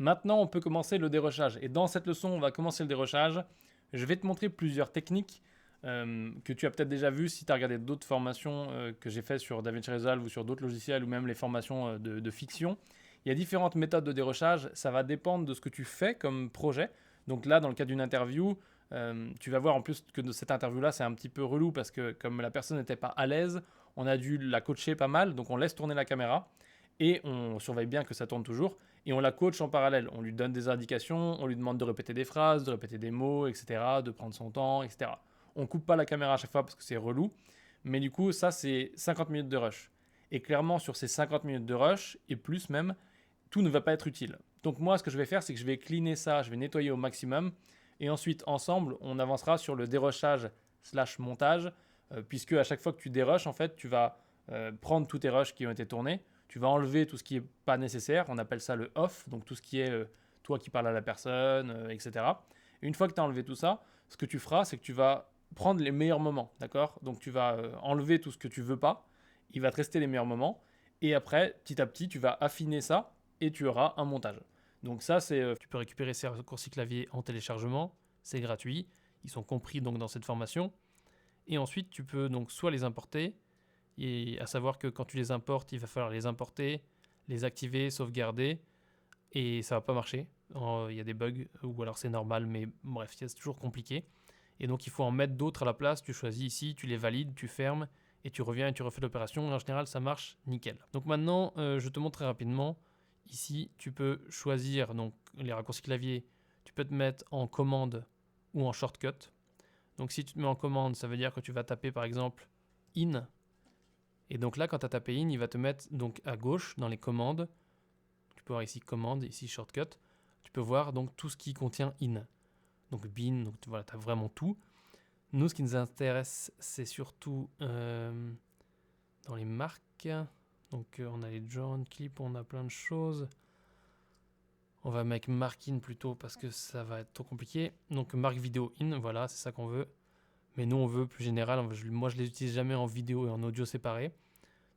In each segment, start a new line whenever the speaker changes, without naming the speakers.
Maintenant, on peut commencer le dérochage. Et dans cette leçon, on va commencer le dérochage. Je vais te montrer plusieurs techniques que tu as peut-être déjà vues si tu as regardé d'autres formations que j'ai faites sur DaVinci Resolve ou sur d'autres logiciels ou même les formations de fiction. Il y a différentes méthodes de dérochage. Ça va dépendre de ce que tu fais comme projet. Donc là, dans le cas d'une interview, tu vas voir en plus que cette interview-là, c'est un petit peu relou parce que comme la personne n'était pas à l'aise, on a dû la coacher pas mal. Donc on laisse tourner la caméra et on surveille bien que ça tourne toujours. Et on la coach en parallèle. On lui donne des indications, on lui demande de répéter des phrases, de répéter des mots, etc., de prendre son temps, etc. On coupe pas la caméra à chaque fois parce que c'est relou. Mais du coup, ça, c'est 50 minutes de rush. Et clairement, sur ces 50 minutes de rush, et plus même, tout ne va pas être utile. Donc moi, ce que je vais faire, c'est que je vais cleaner ça, je vais nettoyer au maximum. Et ensuite, ensemble, on avancera sur le dérushage slash montage, puisque à chaque fois que tu dérushes, en fait, tu vas prendre tous tes rushs qui ont été tournés, tu vas enlever tout ce qui n'est pas nécessaire, on appelle ça le off, donc tout ce qui est toi qui parles à la personne, etc. Et une fois que tu as enlevé tout ça, ce que tu feras, c'est que tu vas prendre les meilleurs moments, d'accord? Donc tu vas enlever tout ce que tu veux pas, il va te rester les meilleurs moments, et après, petit à petit, tu vas affiner ça, et tu auras un montage. Donc ça, c'est... tu peux récupérer ces raccourcis clavier en téléchargement, c'est gratuit, ils sont compris donc dans cette formation, et ensuite tu peux donc soit les importer, et à savoir que quand tu les importes, il va falloir les importer, les activer, sauvegarder, et ça va pas marcher. Il y a des bugs, ou alors c'est normal, mais bref, c'est toujours compliqué. Et donc il faut en mettre d'autres à la place, tu choisis ici, tu les valides, tu fermes, et tu reviens et tu refais l'opération, et en général ça marche nickel. Donc maintenant, je te montre très rapidement. Ici, tu peux choisir donc, les raccourcis clavier, tu peux te mettre en commande ou en shortcut. Donc si tu te mets en commande, ça veut dire que tu vas taper par exemple in. Et donc là, quand tu as tapé in, il va te mettre donc à gauche dans les commandes. Tu peux voir ici commande, ici shortcut. Tu peux voir donc tout ce qui contient in. Donc bin, donc voilà, tu as vraiment tout. Nous, ce qui nous intéresse, c'est surtout dans les marques. Donc on a les joint clips, on a plein de choses. On va mettre mark in plutôt parce que ça va être trop compliqué. Donc marque vidéo in, voilà, c'est ça qu'on veut. Mais nous, on veut plus général. Moi, je les utilise jamais en vidéo et en audio séparés.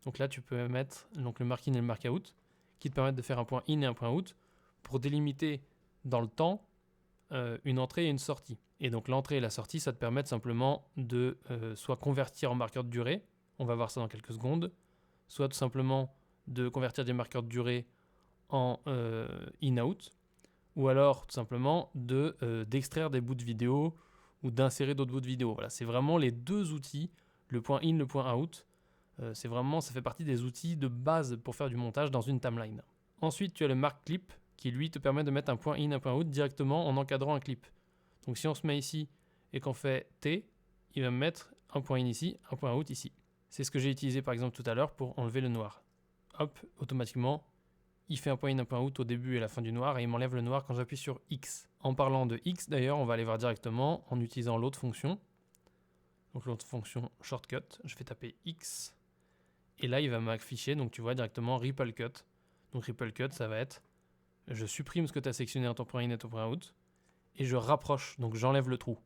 Donc là, tu peux mettre donc, le mark in et le mark out qui te permettent de faire un point in et un point out pour délimiter dans le temps une entrée et une sortie. Et donc l'entrée et la sortie, ça te permet simplement de soit convertir en marqueur de durée, on va voir ça dans quelques secondes, soit tout simplement de convertir des marqueurs de durée en in-out, ou alors tout simplement d'extraire des bouts de vidéo ou d'insérer d'autres bouts de vidéo. Voilà, c'est vraiment les deux outils, le point in, le point out. C'est vraiment, ça fait partie des outils de base pour faire du montage dans une timeline. Ensuite, tu as le mark clip qui lui te permet de mettre un point in, un point out directement en encadrant un clip. Donc si on se met ici et qu'on fait T, il va me mettre un point in ici, un point out ici. C'est ce que j'ai utilisé par exemple tout à l'heure pour enlever le noir. Hop, automatiquement, il fait un point in, un point out au début et la fin du noir et il m'enlève le noir quand j'appuie sur X. En parlant de X d'ailleurs, on va aller voir directement en utilisant l'autre fonction. Donc l'autre fonction shortcut, je vais taper X et là il va m'afficher, donc tu vois directement ripple cut. Donc ripple cut, ça va être, je supprime ce que tu as sectionné dans ton point in et ton point out et je rapproche, donc j'enlève le trou.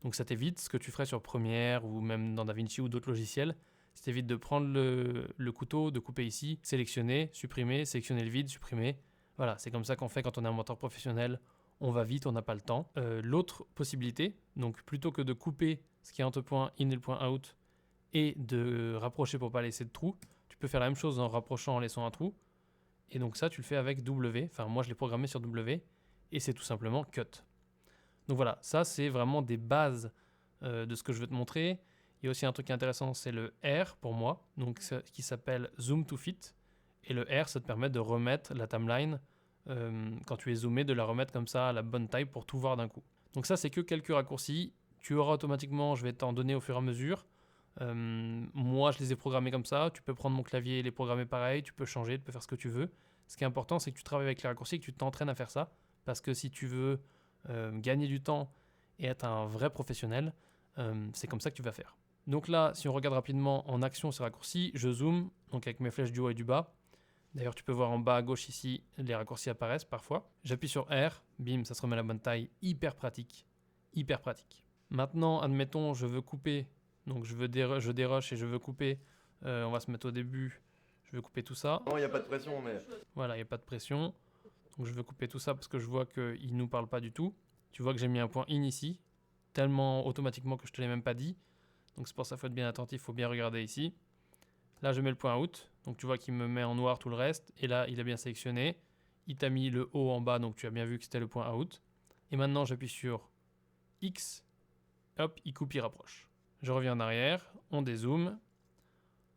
Donc ça t'évite ce que tu ferais sur Premiere ou même dans DaVinci ou d'autres logiciels. Ça t'évite de prendre le couteau, de couper ici, sélectionner, supprimer, sélectionner le vide, supprimer. Voilà, c'est comme ça qu'on fait quand on est un monteur professionnel. On va vite, on n'a pas le temps. L'autre possibilité, donc plutôt que de couper ce qui est entre le point in et le point out et de rapprocher pour ne pas laisser de trou, tu peux faire la même chose en rapprochant en laissant un trou. Et donc ça, tu le fais avec W. Enfin, moi, je l'ai programmé sur W et c'est tout simplement cut. Donc voilà, ça c'est vraiment des bases de ce que je veux te montrer. Il y a aussi un truc intéressant, c'est le R pour moi, donc qui s'appelle Zoom to Fit. Et le R, ça te permet de remettre la timeline, quand tu es zoomé, de la remettre comme ça à la bonne taille pour tout voir d'un coup. Donc ça, c'est que quelques raccourcis. Tu auras automatiquement, je vais t'en donner au fur et à mesure. Moi, je les ai programmés comme ça. Tu peux prendre mon clavier et les programmer pareil. Tu peux changer, tu peux faire ce que tu veux. Ce qui est important, c'est que tu travailles avec les raccourcis et que tu t'entraînes à faire ça. Parce que si tu veux gagner du temps et être un vrai professionnel, c'est comme ça que tu vas faire. Donc là, si on regarde rapidement en action ces raccourcis, je zoome, donc avec mes flèches du haut et du bas. D'ailleurs, tu peux voir en bas à gauche ici, les raccourcis apparaissent parfois. J'appuie sur R, bim, ça se remet à la bonne taille, hyper pratique. Hyper pratique. Maintenant, admettons, je veux couper, donc je dérush et je veux couper, on va se mettre au début, je veux couper tout ça.
Non, il n'y a pas de pression, mais...
Voilà, il n'y a pas de pression. Donc je veux couper tout ça parce que je vois qu'il ne nous parle pas du tout. Tu vois que j'ai mis un point in ici, tellement automatiquement que je ne te l'ai même pas dit. Donc c'est pour ça qu'il faut être bien attentif, il faut bien regarder ici. Là je mets le point out, donc tu vois qu'il me met en noir tout le reste. Et là il a bien sélectionné. Il t'a mis le haut en bas, donc tu as bien vu que c'était le point out. Et maintenant j'appuie sur X, hop, il coupe, il rapproche. Je reviens en arrière, on dézoome.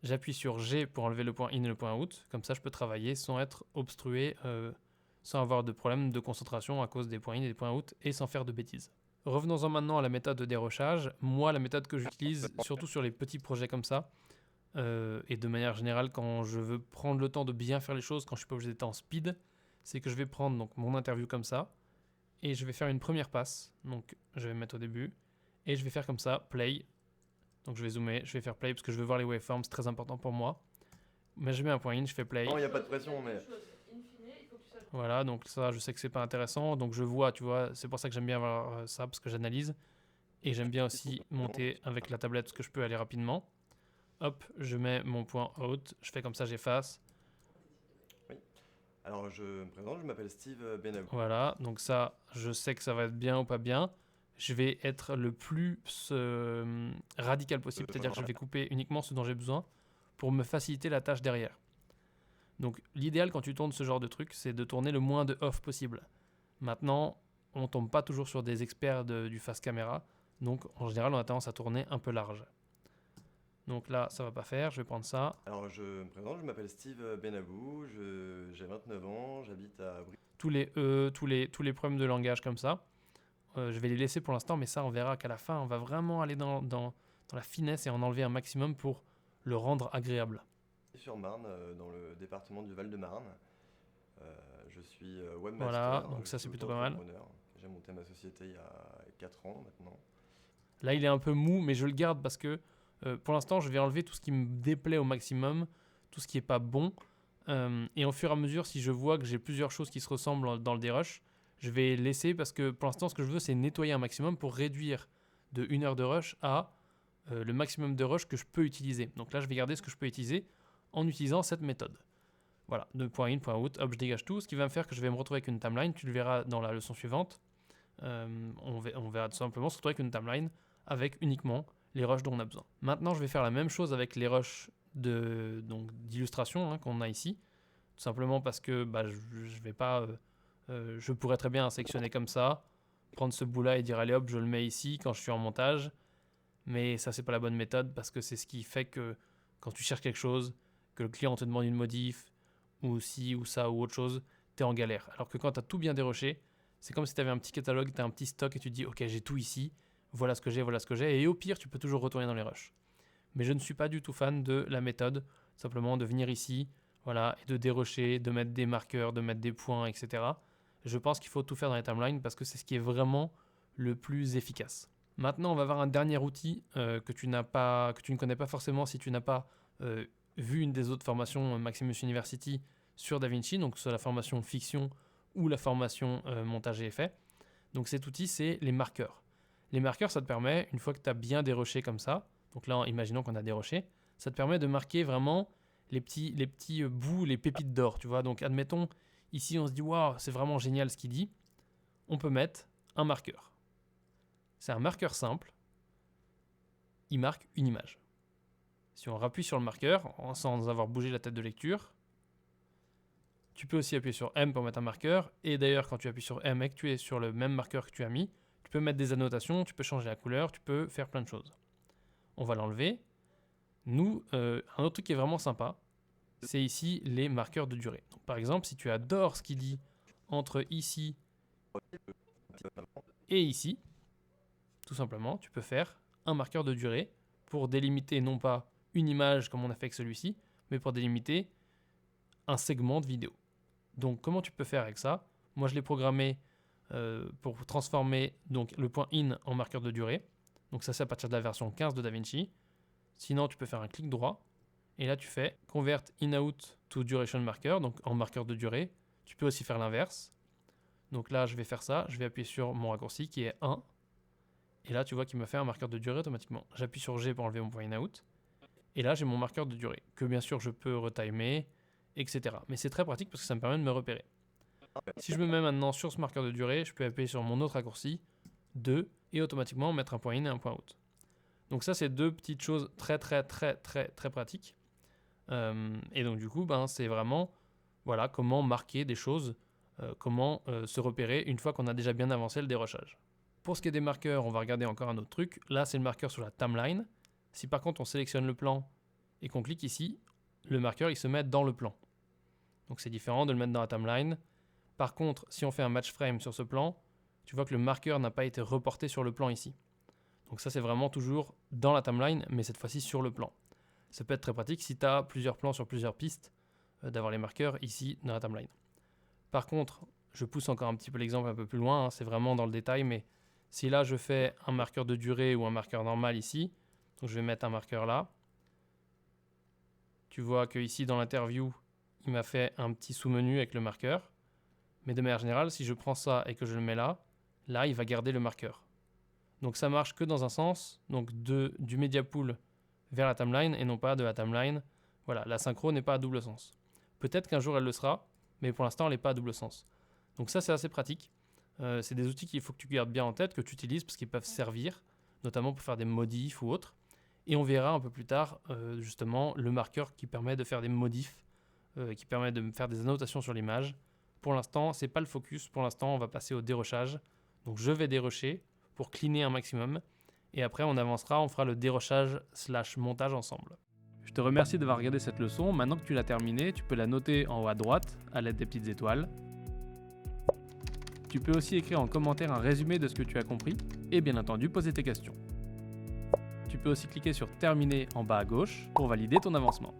J'appuie sur G pour enlever le point in et le point out. Comme ça je peux travailler sans être obstrué, sans avoir de problème de concentration à cause des points in et des points out et sans faire de bêtises. Revenons-en maintenant à la méthode de dérochage. Moi, la méthode que j'utilise, surtout sur les petits projets comme ça, et de manière générale, quand je veux prendre le temps de bien faire les choses, quand je suis pas obligé d'être en speed, c'est que je vais prendre donc, mon interview comme ça, et je vais faire une première passe. Donc, je vais me mettre au début, et je vais faire comme ça, play. Donc, je vais zoomer, je vais faire play parce que je veux voir les waveforms, c'est très important pour moi. Mais je mets un point in, je fais play.
Non, il n'y a pas de pression, mais...
Voilà, donc ça, je sais que c'est pas intéressant. Donc je vois, tu vois, c'est pour ça que j'aime bien avoir ça, parce que j'analyse. Et j'aime bien aussi monter avec la tablette, parce que je peux aller rapidement. Hop, je mets mon point out, je fais comme ça, j'efface.
Oui. Alors, je me présente, je m'appelle Steve Benabou.
Voilà, donc ça, je sais que ça va être bien ou pas bien. Je vais être le plus radical possible, c'est-à-dire que je vais couper uniquement ce dont j'ai besoin pour me faciliter la tâche derrière. Donc l'idéal quand tu tournes ce genre de truc, c'est de tourner le moins de off possible. Maintenant, on tombe pas toujours sur des experts du face caméra, donc en général on a tendance à tourner un peu large. Donc là, ça va pas faire, je vais prendre ça.
Alors, je me présente, je m'appelle Steve Benabou, j'ai 29 ans, j'habite à Bruxelles.
Tous les tous les problèmes de langage comme ça, je vais les laisser pour l'instant, mais ça on verra qu'à la fin, on va vraiment aller dans la finesse et en enlever un maximum pour le rendre agréable.
Sur Marne, dans le département du Val-de-Marne. Je suis webmaster.
Voilà, donc ça c'est plutôt pas mal.
J'ai monté ma société il y a 4 ans maintenant.
Là, il est un peu mou, mais je le garde parce que pour l'instant, je vais enlever tout ce qui me déplaît au maximum, tout ce qui n'est pas bon. Et au fur et à mesure, si je vois que j'ai plusieurs choses qui se ressemblent dans le dérush, je vais laisser parce que pour l'instant, ce que je veux, c'est nettoyer un maximum pour réduire de 1 heure de rush à le maximum de rush que je peux utiliser. Donc là, je vais garder ce que je peux utiliser en utilisant cette méthode. Voilà, de point in, point out, hop, je dégage tout. Ce qui va me faire que je vais me retrouver avec une timeline. Tu le verras dans la leçon suivante. On verra tout simplement se retrouver avec une timeline avec uniquement les rushs dont on a besoin. Maintenant, je vais faire la même chose avec les rushs d'illustration qu'on a ici. Tout simplement parce que je vais pas... je pourrais très bien sélectionner comme ça, prendre ce bout-là et dire allez hop, je le mets ici quand je suis en montage. Mais ça, c'est pas la bonne méthode parce que c'est ce qui fait que quand tu cherches quelque chose, que le client te demande une modif, ou ci, ou ça, ou autre chose, tu es en galère. Alors que quand tu as tout bien déroché, c'est comme si tu avais un petit catalogue, tu as un petit stock et tu te dis ok, j'ai tout ici, voilà ce que j'ai, et au pire, tu peux toujours retourner dans les rushs. Mais je ne suis pas du tout fan de la méthode, simplement de venir ici, voilà, et de dérocher, de mettre des marqueurs, de mettre des points, etc. Je pense qu'il faut tout faire dans les timelines parce que c'est ce qui est vraiment le plus efficace. Maintenant, on va voir un dernier outil que tu ne connais pas forcément si tu n'as pas vu une des autres formations Maximus University sur DaVinci, donc soit la formation fiction ou la formation montage et effet. Donc cet outil, c'est les marqueurs. Les marqueurs, ça te permet, une fois que tu as bien déroché comme ça, donc là, imaginons qu'on a déroché, ça te permet de marquer vraiment les petits bouts, les pépites d'or, tu vois. Donc admettons, ici, on se dit, waouh, c'est vraiment génial ce qu'il dit. On peut mettre un marqueur. C'est un marqueur simple. Il marque une image. Si on rappuie sur le marqueur, sans avoir bougé la tête de lecture, tu peux aussi appuyer sur M pour mettre un marqueur. Et d'ailleurs, quand tu appuies sur M et que tu es sur le même marqueur que tu as mis, tu peux mettre des annotations, tu peux changer la couleur, tu peux faire plein de choses. On va l'enlever. Nous, un autre truc qui est vraiment sympa, c'est ici les marqueurs de durée. Donc, par exemple, si tu adores ce qu'il dit entre ici et ici, tout simplement, tu peux faire un marqueur de durée pour délimiter non pas une image comme on a fait avec celui-ci, mais pour délimiter un segment de vidéo. Donc comment tu peux faire avec ça? Moi je l'ai programmé pour transformer donc, le point in en marqueur de durée. Donc ça c'est à partir de la version 15 de DaVinci. Sinon tu peux faire un clic droit et là tu fais Convert in-out to duration marker, donc en marqueur de durée. Tu peux aussi faire l'inverse. Donc là je vais faire ça, je vais appuyer sur mon raccourci qui est 1. Et là tu vois qu'il me fait un marqueur de durée automatiquement. J'appuie sur G pour enlever mon point in-out. Et là j'ai mon marqueur de durée que bien sûr je peux retimer, etc. Mais c'est très pratique parce que ça me permet de me repérer. Si je me mets maintenant sur ce marqueur de durée, je peux appuyer sur mon autre raccourci, 2, et automatiquement mettre un point in et un point out. Donc ça, c'est deux petites choses très pratiques. Et donc du coup, c'est vraiment voilà, comment marquer des choses, comment se repérer une fois qu'on a déjà bien avancé le dérochage. Pour ce qui est des marqueurs, on va regarder encore un autre truc. Là, c'est le marqueur sur la timeline. Si par contre on sélectionne le plan et qu'on clique ici, le marqueur il se met dans le plan. Donc c'est différent de le mettre dans la timeline. Par contre, si on fait un match frame sur ce plan, tu vois que le marqueur n'a pas été reporté sur le plan ici. Donc ça c'est vraiment toujours dans la timeline, mais cette fois-ci sur le plan. Ça peut être très pratique si tu as plusieurs plans sur plusieurs pistes, d'avoir les marqueurs ici dans la timeline. Par contre, je pousse encore un petit peu l'exemple un peu plus loin, c'est vraiment dans le détail, mais si là je fais un marqueur de durée ou un marqueur normal ici, donc je vais mettre un marqueur là. Tu vois que ici dans l'interview, il m'a fait un petit sous-menu avec le marqueur. Mais de manière générale, si je prends ça et que je le mets là, il va garder le marqueur. Donc ça marche que dans un sens, donc du media pool vers la timeline et non pas de la timeline. Voilà, la synchro n'est pas à double sens. Peut-être qu'un jour elle le sera, mais pour l'instant elle n'est pas à double sens. Donc ça c'est assez pratique. C'est des outils qu'il faut que tu gardes bien en tête, que tu utilises parce qu'ils peuvent servir, notamment pour faire des modifs ou autres. Et on verra un peu plus tard justement le marqueur qui permet de faire des modifs, qui permet de faire des annotations sur l'image. Pour l'instant, ce n'est pas le focus. Pour l'instant, on va passer au dérochage. Donc je vais dérocher pour cleaner un maximum. Et après, on avancera, on fera le dérochage / montage ensemble. Je te remercie d'avoir regardé cette leçon. Maintenant que tu l'as terminée, tu peux la noter en haut à droite à l'aide des petites étoiles. Tu peux aussi écrire en commentaire un résumé de ce que tu as compris et bien entendu poser tes questions. Tu peux aussi cliquer sur terminer en bas à gauche pour valider ton avancement.